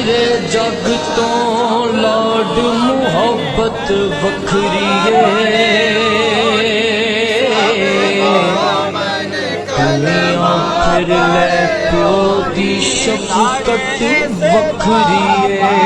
میرے جگ تو لاڈ محبت وکھری ہے، دنیا پھر لے پیو دی شفقت وکھری ہے۔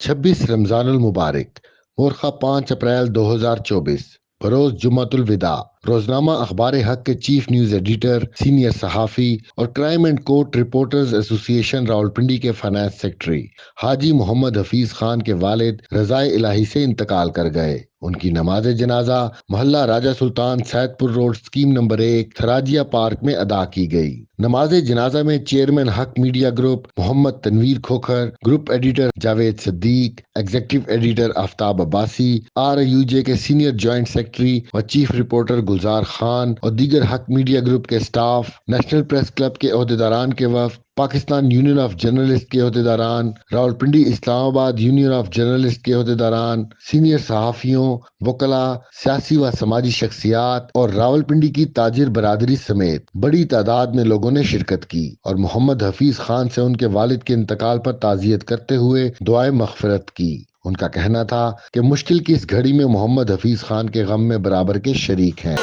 26 رمضان المبارک، مورخہ 5 اپریل 2024، بروز جمعۃ الوداع۔ روزنامہ اخبار حق کے چیف نیوز ایڈیٹر، سینئر صحافی اور کرائم اینڈ کورٹ رپورٹرز ایسوسی ایشن راولپنڈی کے فائنانس سیکرٹری حاجی محمد حفیظ خان کے والد رضائے الہی سے انتقال کر گئے۔ ان کی نماز جنازہ محلہ راجہ سلطان سید پور روڈ اسکیم نمبر 1 تھراجیہ پارک میں ادا کی گئی۔ نماز جنازہ میں چیئرمین حق میڈیا گروپ محمد تنویر کھوکھر، گروپ ایڈیٹر جاوید صدیق، ایگزیکٹو ایڈیٹر آفتاب عباسی، RIUJ کے سینئر جوائنٹ سیکرٹری و چیف رپورٹر گلزار خان اور دیگر حق میڈیا گروپ کے سٹاف، نیشنل پریس کلب کے عہدیداران کے وفد، پاکستان یونین آف جرنلسٹ کے عہدیداران، راولپنڈی اسلام آباد یونین آف جرنلسٹ کے عہدیداران، سینئر صحافیوں، وکلاء، سیاسی و سماجی شخصیات اور راولپنڈی کی تاجر برادری سمیت بڑی تعداد میں لوگوں نے شرکت کی اور محمد حفیظ خان سے ان کے والد کے انتقال پر تعزیت کرتے ہوئے دعائے مغفرت کی۔ ان کا کہنا تھا کہ مشکل کی اس گھڑی میں محمد حفیظ خان کے غم میں برابر کے شریک ہیں۔